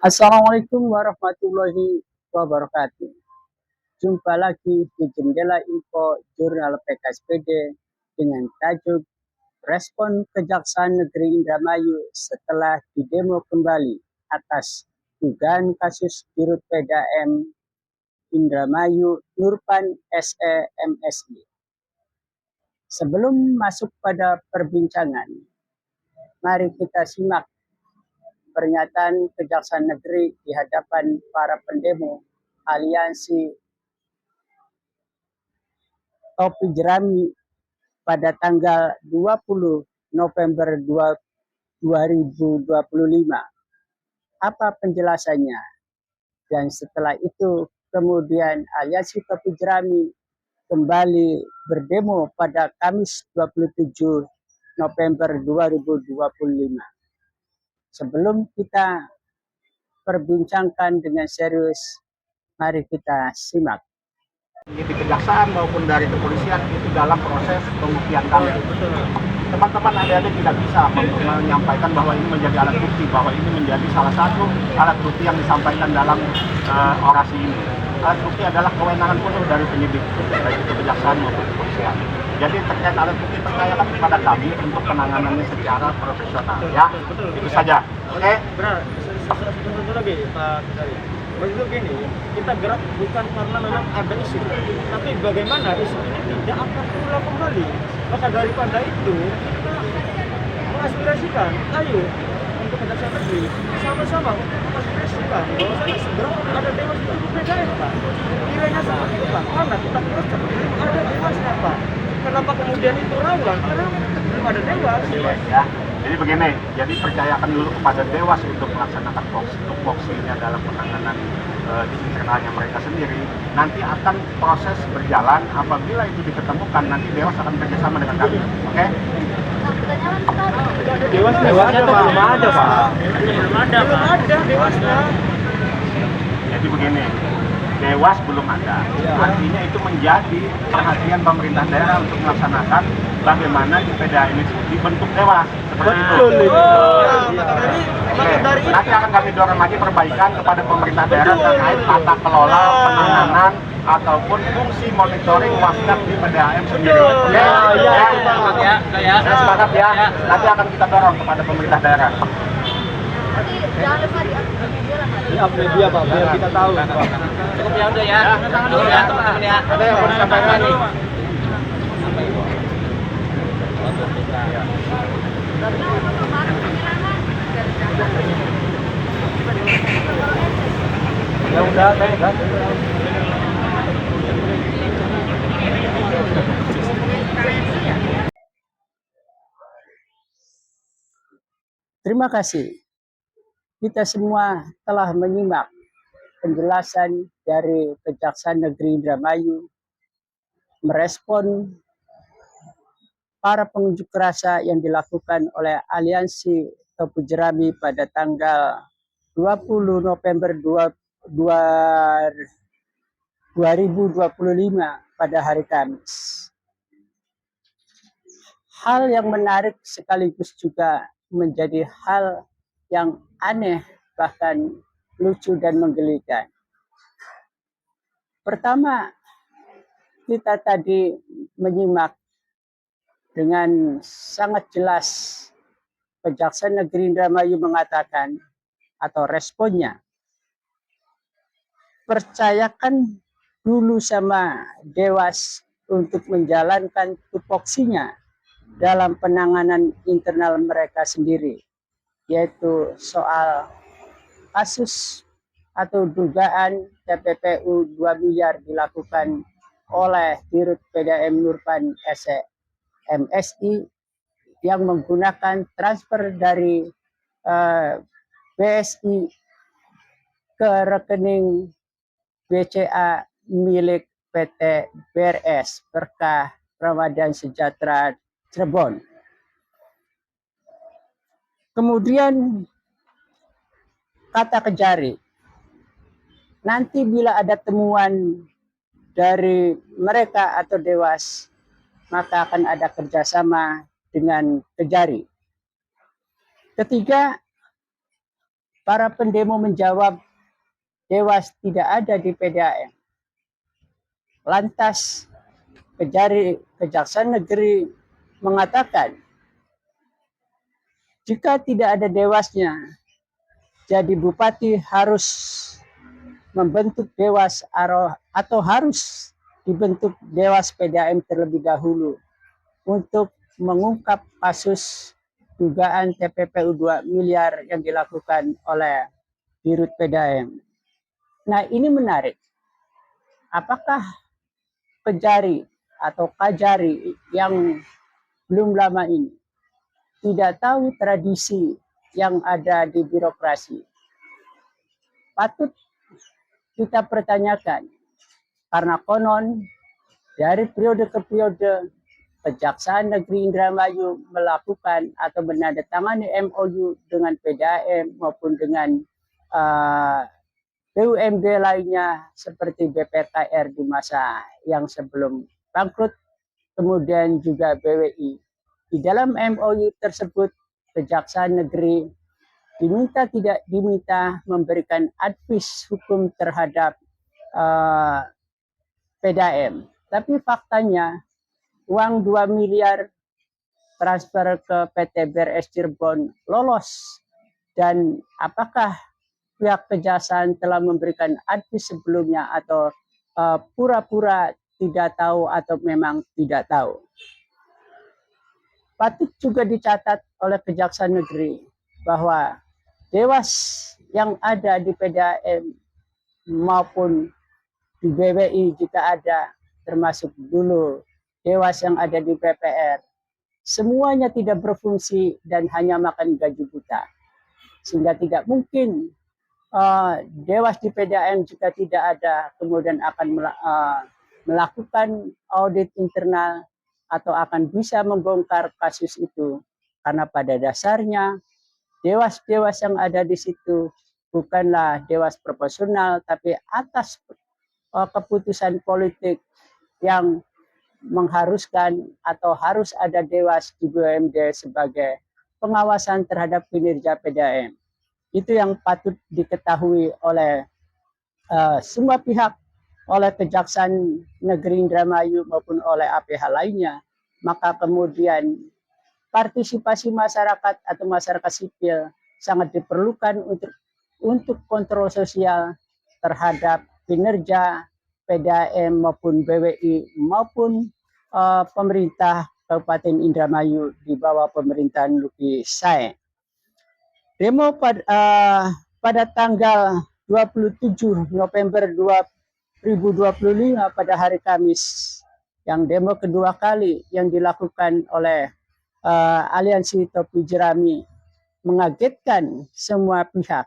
Assalamualaikum warahmatullahi wabarakatuh. Jumpa lagi di Jendela Info Jurnal PKSPD dengan tajuk Respon Kejaksaan Negeri Indramayu setelah didemo kembali atas dugaan kasus Dirut PDAM Indramayu Nurpan SE MSI. Sebelum masuk pada perbincangan, mari kita simak pernyataan Kejaksaan Negeri di hadapan para pendemo Aliansi Topi Jerami pada tanggal 20 November 2025. Apa penjelasannya? Dan setelah itu kemudian Aliansi Topi Jerami kembali berdemo pada Kamis 27 November 2025. Sebelum kita perbincangkan dengan serius, mari kita simak. Di kejaksaan maupun dari kepolisian itu dalam proses pembuktian kami. Teman-teman adik-adik tidak bisa menyampaikan bahwa ini menjadi alat bukti, bahwa ini menjadi salah satu alat bukti yang disampaikan dalam orasi ini. Alat bukti adalah kewenangan penuh dari penyidik, baik itu kejaksaan maupun kepolisian. Jadi terkait alat bukti percayakan kepada kami untuk penanganannya secara profesional. Ya, itu saja. Oke? Benar. Satu lagi Pak Dari. Begitu gini, kita gerak bukan karena memang ada isu, tapi bagaimana isu ini tidak akan berulang kembali. Maka daripada itu kita mengaspirasikan, ayo untuk Kejaksaan Negeri sama-sama mengaspirasikan bahwa segera ada dewas baru PDAM Pak. Kiranya seperti itu Pak, karena kita terus belum ada dewasnya Pak. Kenapa kemudian itu rawan? Karena belum ada dewas. Ya. Jadi begini, jadi percayakan dulu kepada Dewas untuk melaksanakan tupoksinya dalam penanganan di internalnya mereka sendiri. Nanti akan proses berjalan, apabila itu diketemukan, nanti Dewas akan bekerjasama dengan kami. Oke? Dewasnya belum ada Pak. Belum ada dewasnya. Jadi begini, Dewas belum ada. Artinya itu menjadi perhatian pemerintah daerah untuk melaksanakan bagaimana di PDAM itu dibentuk Dewas. Seperti itu. Nanti akan kami dorong lagi perbaikan kepada pemerintah daerah terkait tata kelola, penanganan, ataupun fungsi monitoring waskat di PDAM sendiri. Oke? Ya. Saya sepakat ya. Nanti akan kita dorong kepada pemerintah daerah. Jangan lupa diupload media lah Pak. Ini upload dia Pak, biar kita tahu Pak. Cukup ya udah ya. Cukup ya teman-teman ya. Ada yang mau disampaikan nih? Ya udah, teh. Terima kasih. Kita semua telah menyimak penjelasan dari Kejaksaan Negeri Indramayu merespon para pengunjuk rasa yang dilakukan oleh Aliansi Topi Jerami pada tanggal 20 November 2025 pada hari Kamis. Hal yang menarik sekaligus juga menjadi hal yang aneh, bahkan lucu dan menggelikan. Pertama, kita tadi menyimak dengan sangat jelas Kejaksaan Negeri Indramayu mengatakan atau responnya, percayakan dulu sama Dewas untuk menjalankan tupoksinya dalam penanganan internal mereka sendiri, yaitu soal kasus atau dugaan TPPU 2 miliar dilakukan oleh Dirut PDAM Nurpan SE MSI yang menggunakan transfer dari BSI ke rekening BCA milik PT BRS Berkah Ramadan Sejahtera Cirebon. Kemudian kata Kejari, nanti bila ada temuan dari mereka atau Dewas, maka akan ada kerjasama dengan Kejari. Ketiga, para pendemo menjawab Dewas tidak ada di PDAM. Lantas Kejaksaan Negeri mengatakan jika tidak ada Dewasnya, jadi bupati harus membentuk Dewas atau harus dibentuk Dewas PDAM terlebih dahulu untuk mengungkap kasus dugaan TPPU 2 miliar yang dilakukan oleh Dirut PDAM. Nah, ini menarik. Apakah Kejari atau Kajari yang belum lama ini tidak tahu tradisi yang ada di birokrasi? Patut kita pertanyakan, karena konon dari periode ke periode Kejaksaan Negeri Indramayu melakukan atau menandatangani MOU dengan PDAM maupun dengan BUMD lainnya seperti BPKR di masa yang sebelum bangkrut, kemudian juga BWI. Di dalam MOU tersebut, Kejaksaan Negeri tidak diminta memberikan advis hukum terhadap PDAM. Tapi faktanya uang 2 miliar transfer ke PT BRS Cirebon lolos. Dan apakah pihak kejaksaan telah memberikan advis sebelumnya atau pura-pura tidak tahu atau memang tidak tahu? Patut juga dicatat oleh Kejaksaan Negeri bahwa Dewas yang ada di PDAM maupun di BWI jika ada, termasuk dulu Dewas yang ada di PPR, semuanya tidak berfungsi dan hanya makan gaji buta. Sehingga tidak mungkin Dewas di PDAM jika tidak ada kemudian akan melakukan audit internal atau akan bisa membongkar kasus itu. Karena pada dasarnya Dewas-dewas yang ada di situ bukanlah dewas proporsional, tapi atas keputusan politik yang mengharuskan atau harus ada Dewas di BUMD sebagai pengawasan terhadap kinerja PDAM. Itu yang patut diketahui oleh semua pihak, oleh Kejaksaan Negeri Indramayu maupun oleh APH lainnya. Maka kemudian partisipasi masyarakat atau masyarakat sipil sangat diperlukan untuk kontrol sosial terhadap kinerja PDAM maupun BWI maupun pemerintah Kabupaten Indramayu di bawah pemerintahan Luki Sae. Demo pada tanggal 27 November 2025 pada hari Kamis, yang demo kedua kali yang dilakukan oleh Aliansi Topi Jerami, mengagetkan semua pihak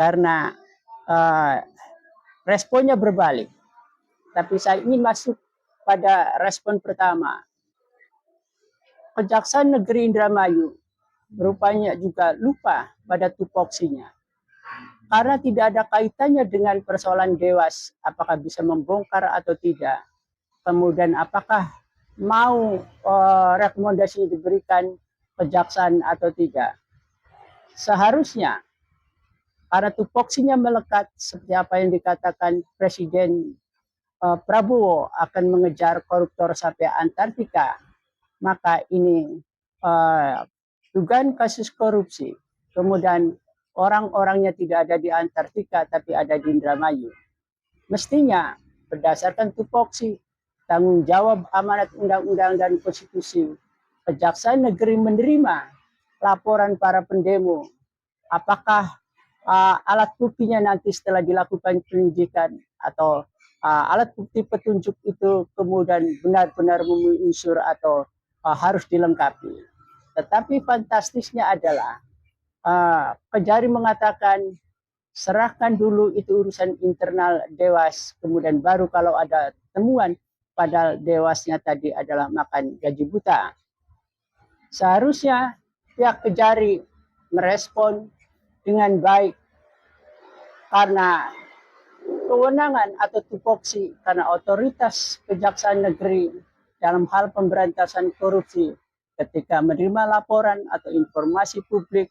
karena responnya berbalik. Tapi saya ingin masuk pada respon pertama. Kejaksaan Negeri Indramayu rupanya juga lupa pada tupoksinya. Karena tidak ada kaitannya dengan persoalan Dewas, apakah bisa membongkar atau tidak. Kemudian apakah mau rekomendasi diberikan kejaksaan atau tidak. Seharusnya karena tupoksinya melekat seperti apa yang dikatakan Presiden Prabowo akan mengejar koruptor sampai Antartika, maka ini dugaan kasus korupsi, kemudian orang-orangnya tidak ada di Antartika tapi ada di Indramayu. Mestinya berdasarkan tupoksi, tanggung jawab amanat undang-undang dan konstitusi, Kejaksaan Negeri menerima laporan para pendemo. Apakah alat buktinya nanti setelah dilakukan penyidikan atau alat bukti petunjuk itu kemudian benar-benar memenuhi unsur atau harus dilengkapi. Tetapi fantastisnya adalah Kejari mengatakan serahkan dulu itu urusan internal Dewas, kemudian baru kalau ada temuan, padahal Dewasnya tadi adalah makan gaji buta. Seharusnya pihak Kejari merespon dengan baik karena kewenangan atau tupoksi, karena otoritas Kejaksaan Negeri dalam hal pemberantasan korupsi ketika menerima laporan atau informasi publik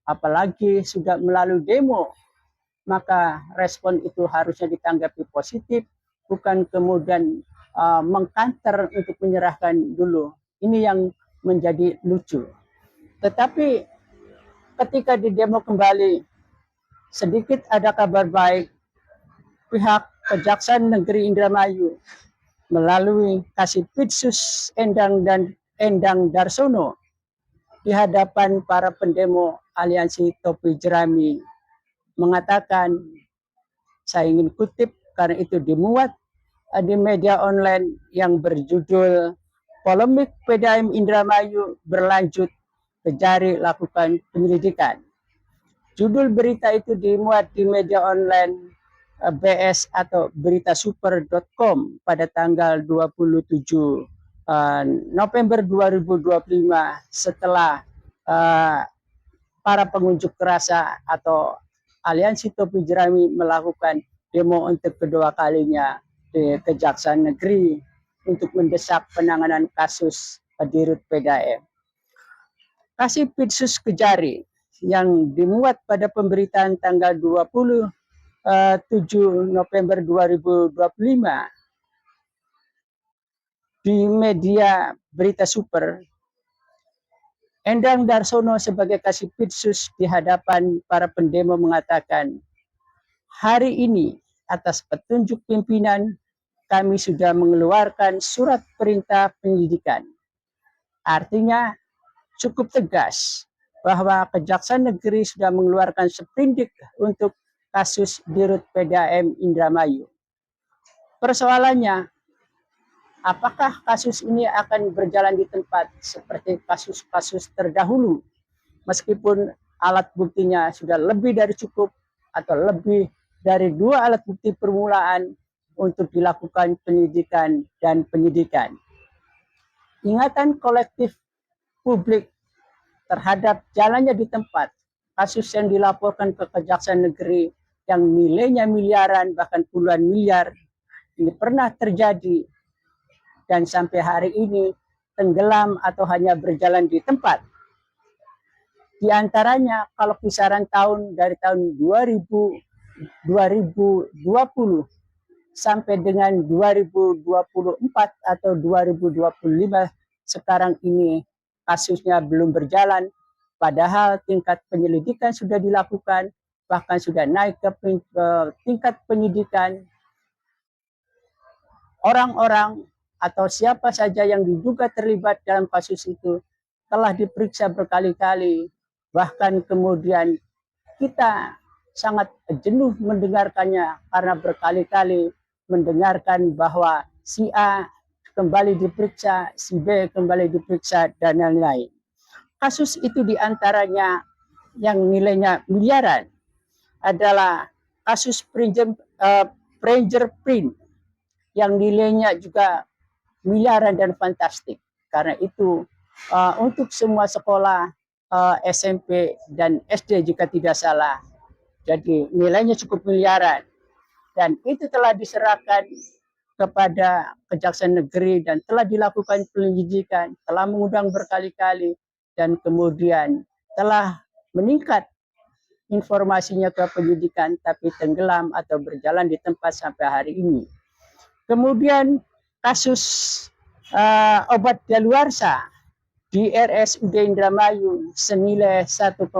apalagi sudah melalui demo, maka respon itu harusnya ditanggapi positif, bukan kemudian mengkanter untuk menyerahkan dulu. Ini yang menjadi lucu. Tetapi ketika di demo kembali, sedikit ada kabar baik. Pihak Kejaksaan Negeri Indramayu melalui Kasipidsus Endang Darsono di hadapan para pendemo Aliansi Topi Jerami mengatakan, saya ingin kutip karena itu dimuat di media online yang berjudul polemik PDAM Indramayu berlanjut, Kejari lakukan penyelidikan. Judul berita itu dimuat di media online BS atau beritasuper.com pada tanggal 27 November 2025 setelah para pengunjuk rasa atau Aliansi Topi Jerami melakukan demo untuk kedua kalinya di Kejaksaan Negeri untuk mendesak penanganan kasus Dirut PDAM. Kasipidsus Kejari yang dimuat pada pemberitaan tanggal 27 November 2025 di media Berita Super, Endang Darsono sebagai Kasipidsus di hadapan para pendemo mengatakan, hari ini atas petunjuk pimpinan kami sudah mengeluarkan surat perintah penyelidikan. Artinya cukup tegas bahwa Kejaksaan Negeri sudah mengeluarkan seprindik untuk kasus Dirut PDAM Indramayu. Persoalannya, apakah kasus ini akan berjalan di tempat seperti kasus-kasus terdahulu, meskipun alat buktinya sudah lebih dari cukup atau lebih dari 2 alat bukti permulaan untuk dilakukan penyelidikan dan penyidikan. Ingatan kolektif publik terhadap jalannya di tempat kasus yang dilaporkan ke Kejaksaan Negeri yang nilainya miliaran bahkan puluhan miliar ini pernah terjadi dan sampai hari ini tenggelam atau hanya berjalan di tempat. Di antaranya kalau kisaran tahun dari tahun 2020 sampai dengan 2024 atau 2025 sekarang ini kasusnya belum berjalan, padahal tingkat penyelidikan sudah dilakukan, bahkan sudah naik ke tingkat penyidikan. Orang-orang atau siapa saja yang diduga terlibat dalam kasus itu telah diperiksa berkali-kali, bahkan kemudian kita sangat jenuh mendengarkannya karena berkali-kali mendengarkan bahwa si A kembali diperiksa, si B kembali diperiksa, dan lain-lain. Kasus itu diantaranya yang nilainya miliaran adalah kasus Fingerprint yang nilainya juga miliaran dan fantastik. Karena itu untuk semua sekolah SMP dan SD jika tidak salah, jadi nilainya cukup miliaran. Dan itu telah diserahkan kepada Kejaksaan Negeri dan telah dilakukan penyelidikan, telah mengundang berkali-kali, dan kemudian telah meningkat informasinya ke penyidikan, tapi tenggelam atau berjalan di tempat sampai hari ini. Kemudian kasus obat daluarsa di RSUD Indramayu senilai 1,2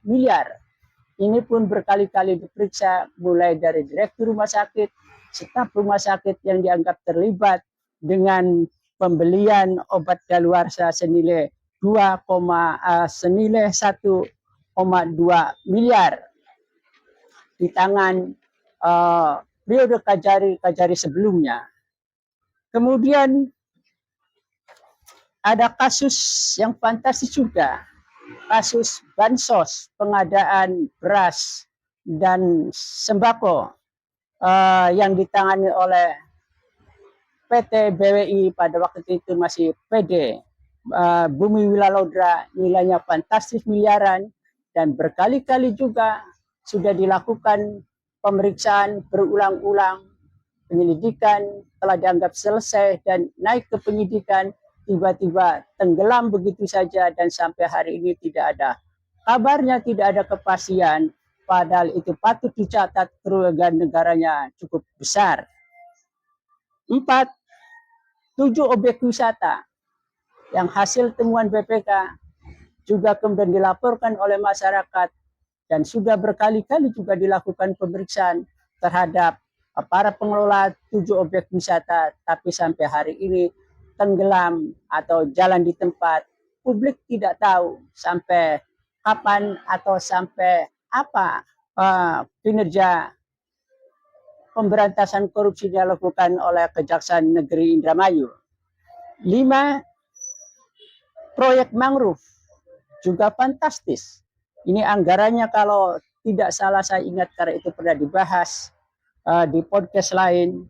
miliar. Ini pun berkali-kali diperiksa mulai dari direktur rumah sakit, staf rumah sakit yang dianggap terlibat dengan pembelian obat daluarsa senilai 1,2 miliar di tangan periode Kajari sebelumnya. Kemudian ada kasus yang fantastis juga, kasus bansos, pengadaan beras dan sembako yang ditangani oleh PT BWI pada waktu itu masih PD Bumi Wilalodra, nilainya fantastis miliaran, dan berkali-kali juga sudah dilakukan pemeriksaan berulang-ulang, penyelidikan telah dianggap selesai dan naik ke penyidikan, tiba-tiba tenggelam begitu saja dan sampai hari ini tidak ada kabarnya tidak ada kepastian, padahal itu patut dicatat kerugian negaranya cukup besar. 4. 7 objek wisata yang hasil temuan BPK juga kemudian dilaporkan oleh masyarakat dan sudah berkali-kali juga dilakukan pemeriksaan terhadap para pengelola 7 objek wisata, tapi sampai hari ini tenggelam atau jalan di tempat. Publik tidak tahu sampai kapan atau sampai apa kinerja pemberantasan korupsi dilakukan oleh Kejaksaan Negeri Indramayu. 5. Proyek mangrove juga fantastis. Ini anggarannya kalau tidak salah saya ingat karena itu pernah dibahas di podcast lain,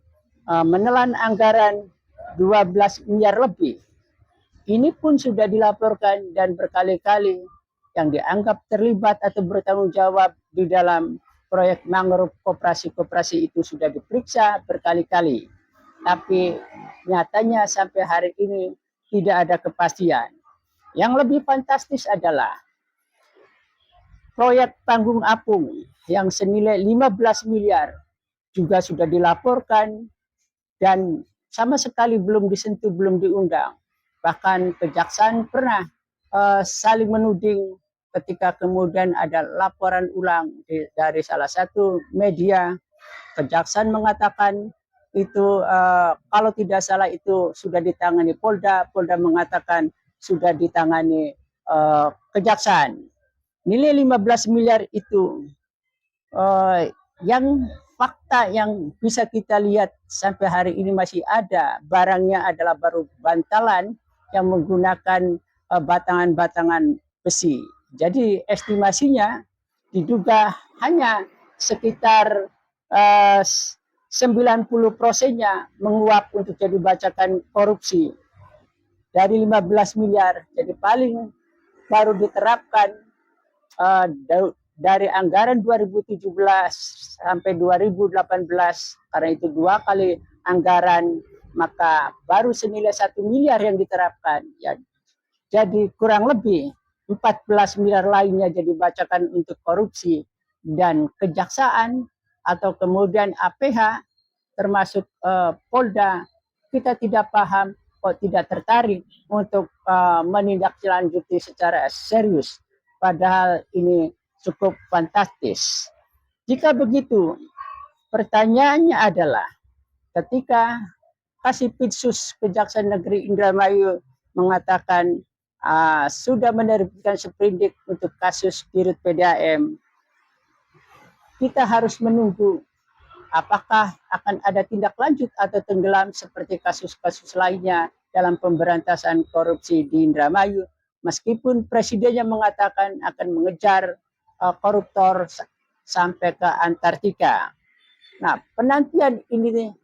menelan anggaran 12 miliar lebih. Ini pun sudah dilaporkan dan berkali-kali yang dianggap terlibat atau bertanggung jawab di dalam proyek mangrove koperasi-koperasi itu sudah diperiksa berkali-kali. Tapi nyatanya sampai hari ini tidak ada kepastian. Yang lebih fantastis adalah proyek Panggung Apung yang senilai 15 miliar juga sudah dilaporkan dan sama sekali belum disentuh, belum diundang. Bahkan kejaksaan pernah saling menuding ketika kemudian ada laporan ulang dari salah satu media. Kejaksaan mengatakan itu kalau tidak salah itu sudah ditangani Polda, Polda mengatakan sudah ditangani kejaksaan. Nilai 15 miliar itu yang fakta yang bisa kita lihat sampai hari ini masih ada. Barangnya adalah baru bantalan yang menggunakan batangan-batangan besi. Jadi estimasinya diduga hanya sekitar 90%-nya menguap untuk jadi bacakan korupsi. Dari 15 miliar, jadi paling baru diterapkan dari anggaran 2017 sampai 2018, karena itu 2 kali anggaran, maka baru senilai 1 miliar yang diterapkan. Ya, jadi kurang lebih 14 miliar lainnya jadi bacakan untuk korupsi. Dan kejaksaan atau kemudian APH termasuk Polda, kita tidak paham kok tidak tertarik untuk menindaklanjuti secara serius. Padahal ini cukup fantastis. Jika begitu, pertanyaannya adalah ketika Kasipidsus Kejaksaan Negeri Indramayu mengatakan sudah menerbitkan sprindik untuk kasus Dirut PDAM, kita harus menunggu apakah akan ada tindak lanjut atau tenggelam seperti kasus-kasus lainnya dalam pemberantasan korupsi di Indramayu, meskipun presidennya mengatakan akan mengejar koruptor sampai ke Antartika. Nah, penantian ini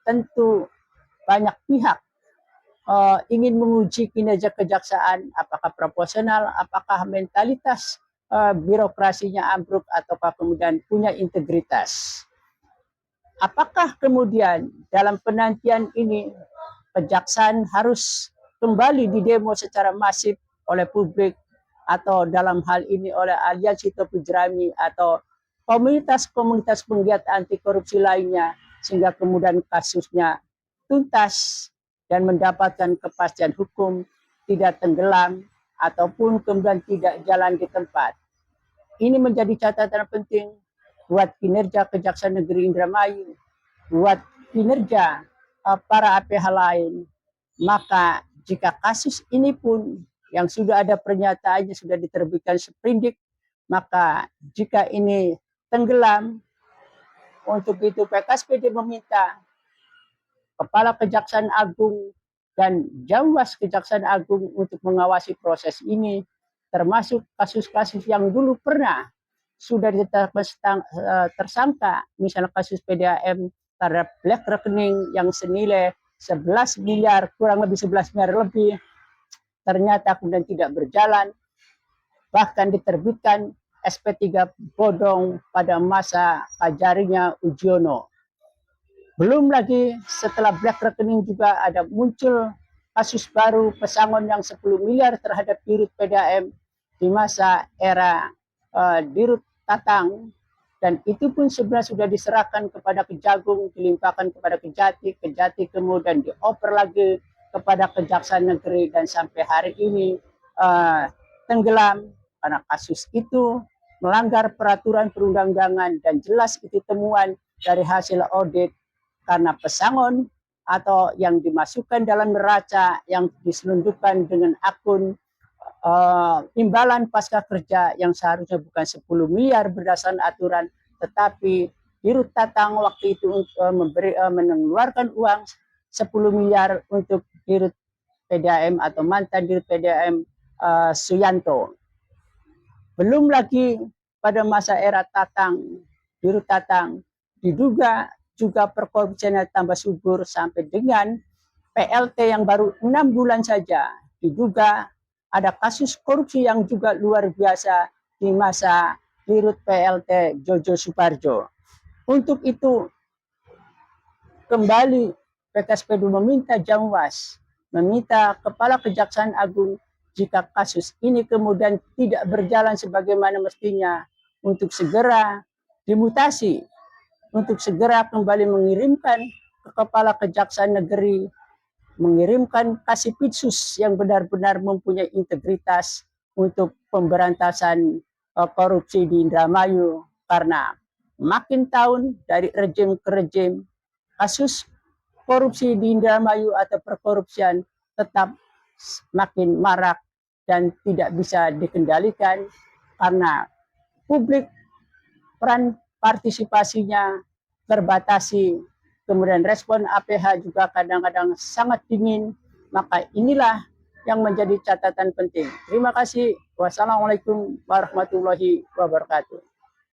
tentu banyak pihak ingin menguji kinerja kejaksaan, apakah proporsional, apakah mentalitas birokrasinya ambruk, ataukah kemudian punya integritas. Apakah kemudian dalam penantian ini kejaksaan harus kembali didemo secara masif oleh publik, atau dalam hal ini oleh aliansi topi jerami atau komunitas-komunitas penggiat anti korupsi lainnya, sehingga kemudian kasusnya tuntas dan mendapatkan kepastian hukum, tidak tenggelam ataupun kemudian tidak jalan di tempat. Ini menjadi catatan penting buat kinerja Kejaksaan Negeri Indramayu, buat kinerja para APH lain. Maka jika kasus ini pun yang sudah ada pernyataannya sudah diterbitkan sprindik, maka jika ini tenggelam, untuk itu PKSPD meminta Kepala Kejaksaan Agung dan Jawas Kejaksaan Agung untuk mengawasi proses ini, termasuk kasus-kasus yang dulu pernah sudah ditetapkan tersangka, misalnya kasus PDAM terhadap black reckoning yang senilai 11 miliar, kurang lebih 11 miliar lebih, ternyata kemudian tidak berjalan, bahkan diterbitkan SP3 bodong pada masa Kajarinya Ujiono. Belum lagi setelah black reckoning juga ada muncul kasus baru pesangon yang 10 miliar terhadap Dirut PDAM, di masa era Dirut Tatang, dan itu pun sebenarnya sudah diserahkan kepada Kejagung, dilimpahkan kepada Kejati, Kejati kemudian dioper lagi kepada Kejaksaan Negeri, dan sampai hari ini tenggelam karena kasus itu melanggar peraturan perundang-undangan, dan jelas itu temuan dari hasil audit karena pesangon atau yang dimasukkan dalam neraca yang diselundupkan dengan akun imbalan pasca kerja yang seharusnya bukan 10 miliar berdasarkan aturan, tetapi Dirut Tatang waktu itu mengeluarkan uang 10 miliar untuk Dirut PDAM atau mantan Dirut PDAM Suyanto. Belum lagi pada masa era Tatang, Dirut Tatang diduga juga perkorupsiannya tambah subur sampai dengan PLT yang baru 6 bulan saja diduga ada kasus korupsi yang juga luar biasa di masa Dirut PLT Jojo Suparjo. Untuk itu kembali PKSP meminta Jamwas, meminta Kepala Kejaksaan Agung jika kasus ini kemudian tidak berjalan sebagaimana mestinya untuk segera dimutasi, untuk segera kembali mengirimkan ke Kepala Kejaksaan Negeri, mengirimkan Kasipitsus yang benar-benar mempunyai integritas untuk pemberantasan korupsi di Indramayu, karena makin tahun dari rejim ke rejim kasus korupsi di Indramayu atau perkorupsian tetap makin marak dan tidak bisa dikendalikan karena publik peran partisipasinya terbatasi, kemudian respon APH juga kadang-kadang sangat dingin. Maka inilah yang menjadi catatan penting. Terima kasih. Wassalamualaikum warahmatullahi wabarakatuh.